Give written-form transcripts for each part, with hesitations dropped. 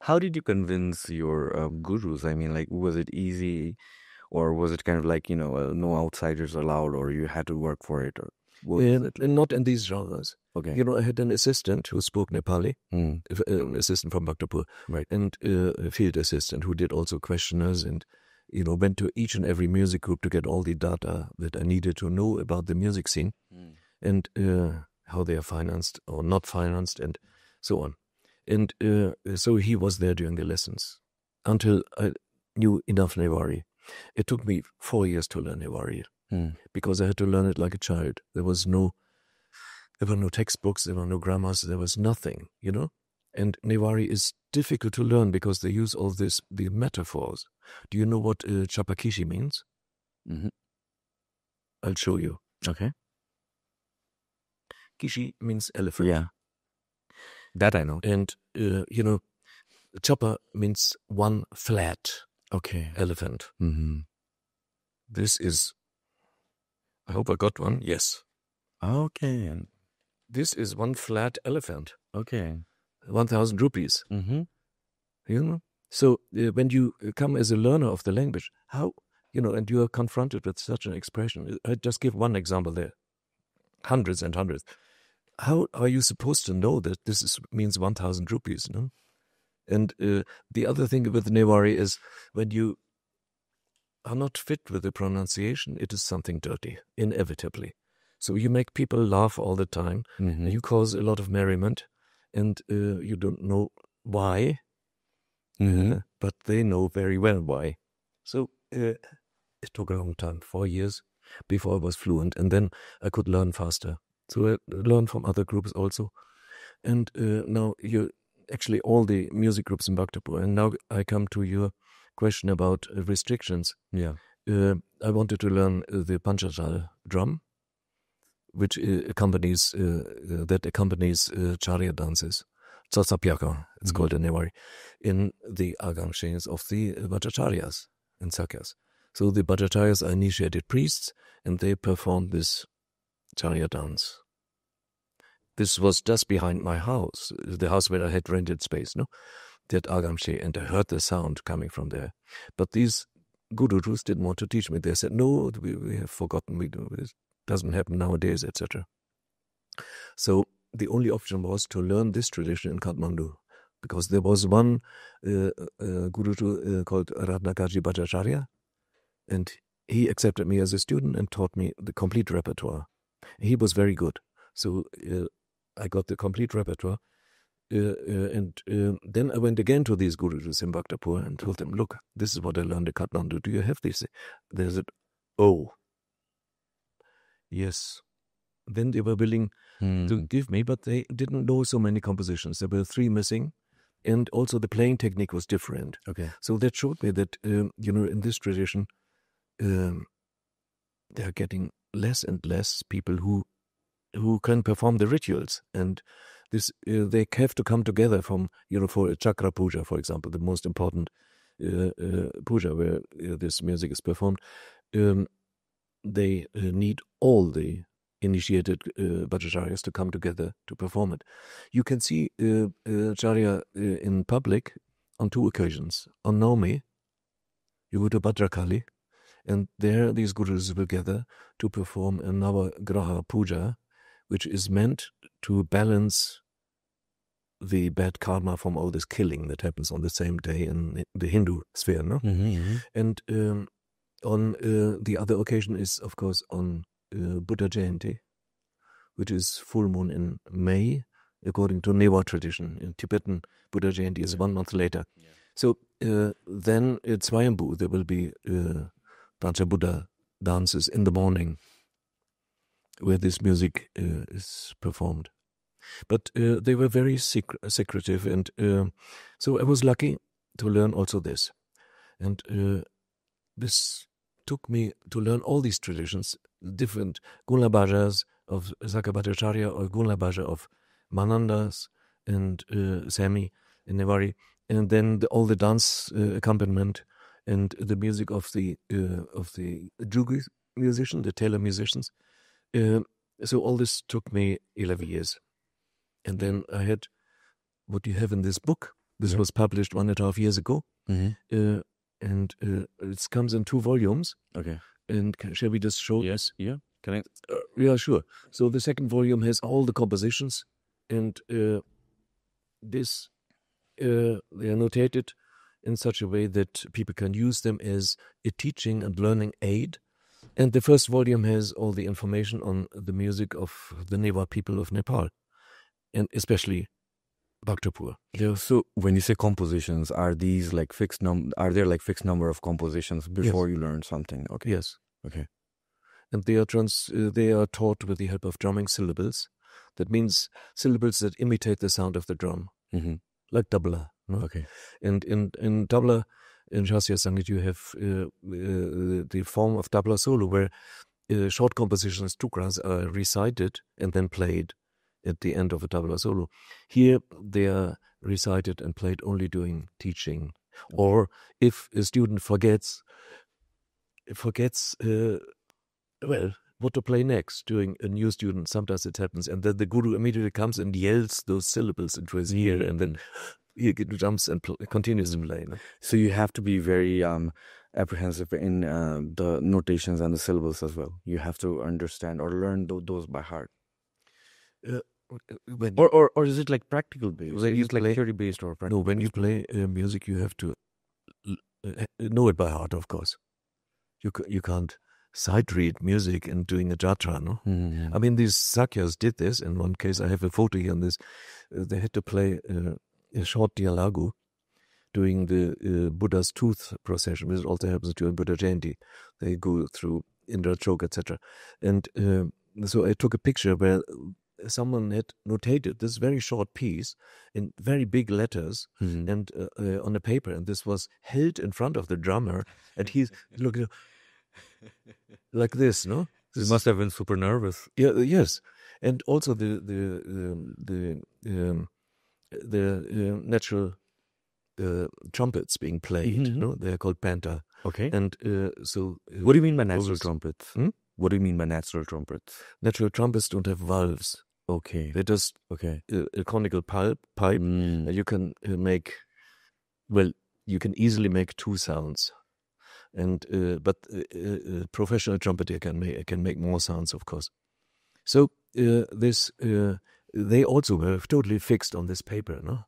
How did you convince your gurus? I mean, like, was it easy, or was it kind of like, no outsiders allowed, or you had to work for it, or what was it? Not in these genres. Okay. I had an assistant who spoke Nepali, Mm. an assistant from Bhaktapur, Right. and a field assistant who did also questionnaires and, went to each and every music group to get all the data that I needed to know about the music scene and how they are financed or not financed and so on. And so he was there during the lessons until I knew enough Newari. It took me 4 years to learn Newari because I had to learn it like a child. There were no textbooks, there were no grammars, there was nothing, And Newari is difficult to learn because they use all the metaphors. Do you know what chapakishi means? Mm-hmm. I'll show you. Okay. Kishi means elephant. Yeah. That I know. And, chapa means one flat elephant. Mm-hmm. This is, I hope I got one. Yes. Okay. And this is one flat elephant. okay. 1,000 rupees. Mm-hmm. So when you come as a learner of the language, how, and you are confronted with such an expression. I just give one example there. Hundreds and hundreds. How are you supposed to know that this means 1,000 rupees? No? And the other thing with Newari is when you are not fit with the pronunciation, it is something dirty, inevitably. So you make people laugh all the time. Mm-hmm. You cause a lot of merriment, and you don't know why, but they know very well why. So it took a long time, 4 years, before I was fluent, and then I could learn faster. So I learned from other groups also. And now actually all the music groups in Bhaktapur. And now I come to your question about restrictions. Yeah. I wanted to learn the panchajal drum, which accompanies charya dances. Tsasapyaka, it's called in Newari, in the agamshes of the Bhattacharyas and Sakyas. So the Bhattacharyas are initiated priests, and they perform this charya dance. This was just behind my house, the house where I had rented space, that agamshe, and I heard the sound coming from there. But these gurus didn't want to teach me. They said, no, we have forgotten, it doesn't happen nowadays, etc. So the only option was to learn this tradition in Kathmandu, because there was one guru called Ratnakaji Bhattacharya, and he accepted me as a student and taught me the complete repertoire. He was very good. So I got the complete repertoire. And then I went again to these gurus in Bhaktapur and told them, look, this is what I learned in Kathmandu. Do you have this? They said, oh, yes. Then they were willing to give me, but they didn't know so many compositions. There were 3 missing, and also the playing technique was different. Okay. So that showed me that, in this tradition, they are getting less and less people who can perform the rituals, and this they have to come together from for a chakra puja, for example, the most important puja where this music is performed. They need all the initiated bhattacharyas to come together to perform it. You can see charya in public on 2 occasions. On Naumi, you go to Bhadrakali, and there these gurus will gather to perform a Navagraha puja, which is meant to balance the bad karma from all this killing that happens on the same day in the Hindu sphere. No? And on the other occasion is, of course, on Buddha Jayanti, which is full moon in May, according to Newa tradition. In Tibetan, Buddha Jayanti is 1 month later. Yeah. So then at Swayambhu, there will be Pancha Buddha dances in the morning, where this music is performed. But they were very secretive, and so I was lucky to learn also this. And this took me to learn all these traditions, different Gunla Bhajas of Sakabhattacharya or Gunla Bhaja of Manandas and Sami and Newari, and then all the dance accompaniment and the music of the Jugi musicians, the Taylor musicians. So all this took me 11 years. And then I had what you have in this book, This was published 1.5 years ago. Mm-hmm. And it comes in 2 volumes. Okay. And shall we just show? Yes. Yeah. Can I? Yeah, sure. So the second volume has all the compositions, and they are notated in such a way that people can use them as a teaching and learning aid. And the first volume has all the information on the music of the Newa people of Nepal, and especially Bhaktapur. So when you say compositions, are these like fixed Are there like fixed number of compositions before you learn something? Okay. Yes. Okay. And they are taught with the help of drumming syllables. That means syllables that imitate the sound of the drum, like tabla. No? Okay. And in tabla, in Shasya Sangeet, you have the form of tabla solo, where short compositions, tukras, are recited and then played at the end of a tabla solo. Here, they are recited and played only during teaching. Okay. Or if a student forgets what to play next during a new student, sometimes it happens, and then the guru immediately comes and yells those syllables into his ear, and then he jumps and continues to play. No? So you have to be very apprehensive in the notations and the syllables as well. You have to understand or learn those by heart. Or is it like practical based? Is it like theory based or practical? No, when you play music, you have to know it by heart, of course. You can't sight read music and doing a jatra, no? Mm-hmm. I mean, these sakyas did this. In one case, I have a photo here on this. They had to play a short dialogue during the Buddha's tooth procession, which also happens during Buddha Jayanti. They go through Indra Chok, etc. And so I took a picture where someone had notated this very short piece in very big letters and on a paper, and this was held in front of the drummer, and he's looking like this, no? He must have been super nervous. Yeah, yes, and also the natural trumpets being played. No, they are called panta. Okay. And so, what do you mean by natural trumpets? What do you mean by natural trumpets? Natural trumpets don't have valves. Okay. They're just a conical pipe. And you can you can easily make 2 sounds. And but a professional trumpeter can make more sounds, of course. So they also were totally fixed on this paper, no?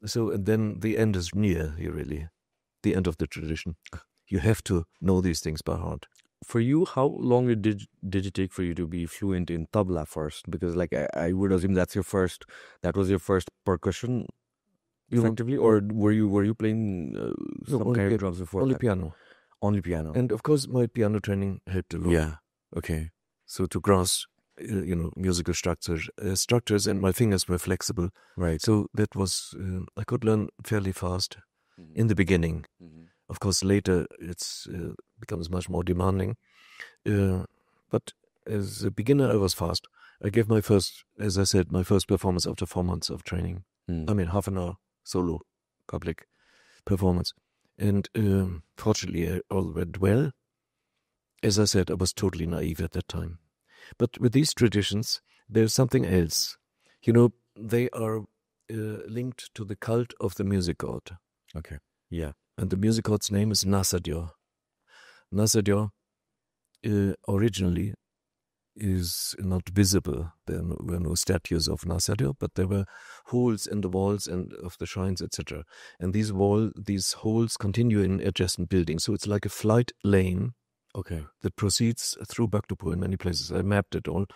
So and then the end is near here, really, the end of the tradition. You have to know these things by heart. For you, how long did it take for you to be fluent in tabla first? Because like I would assume that was your first percussion. Effectively, or were you playing some kind of drums before? Only piano. Only piano. And of course, my piano training helped a lot. Yeah. Okay. So to grasp, musical structures, and my fingers were flexible. Right. So that was I could learn fairly fast in the beginning. Of course, later it's becomes much more demanding. But as a beginner, I was fast. I gave my first performance after 4 months of training. I mean, half an hour solo public performance. And fortunately, all went well. As I said, I was totally naive at that time. But with these traditions, there's something else. They are linked to the cult of the music god. Okay. Yeah. And the music god's name is Nasadyor. Nasadyor originally is not visible. There were no statues of Nasadyor, but there were holes in the walls and of the shrines, etc. And these holes continue in adjacent buildings. So it's like a flight lane, that proceeds through Bhaktapur in many places. I mapped it all,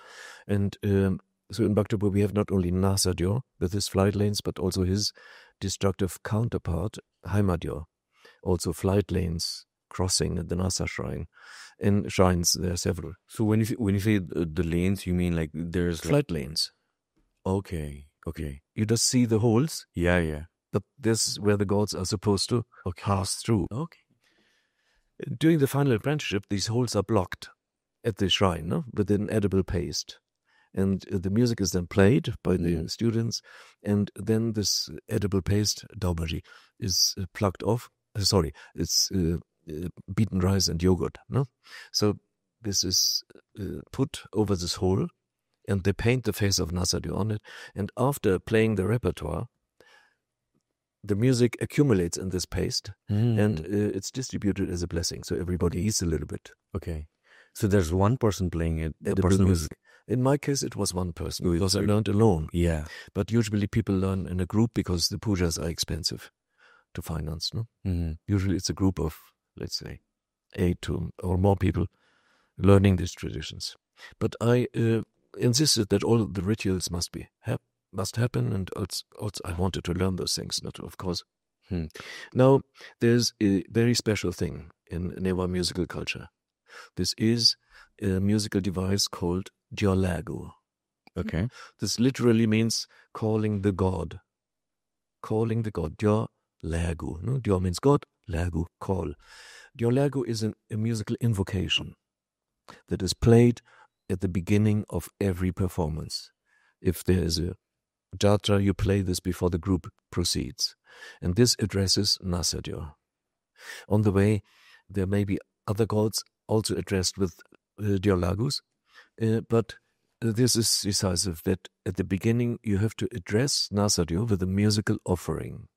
and so in Bhaktapur we have not only Nasadyor with his flight lanes, but also his destructive counterpart Heimadyor, also flight lanes crossing at the Nasa shrine. In shrines, there are several. So when you say the lanes, you mean like there's flight lanes? Okay. You just see the holes. Yeah. But this is where the gods are supposed to pass through. Okay. During the final apprenticeship, these holes are blocked at the shrine, with an edible paste. And the music is then played by the students, and then this edible paste, daubari, is plucked off. It's beaten rice and yogurt. So this is put over this hole, and they paint the face of Nasadyor on it. And after playing the repertoire, the music accumulates in this paste, and it's distributed as a blessing. So everybody eats a little bit. Okay. So there's one person playing it. And in my case, it was one person because I learned alone. Yeah. But usually people learn in a group because the pujas are expensive to finance. No? Usually it's a group of, let's say, 8 or more people learning these traditions. But I insisted that all the rituals must happen, and also I wanted to learn those things, not of course. Now, there's a very special thing in Newa musical culture. This is a musical device called diolagu. Okay. This literally means calling the god. Calling the god. Diolagu. No? Dio means God, lagu, call. Diolagu is a musical invocation that is played at the beginning of every performance. If there is a jatra, you play this before the group proceeds. And this addresses Nasadyo. On the way, there may be other gods also addressed with diolagus, but this is decisive that at the beginning you have to address Nasadyo with a musical offering.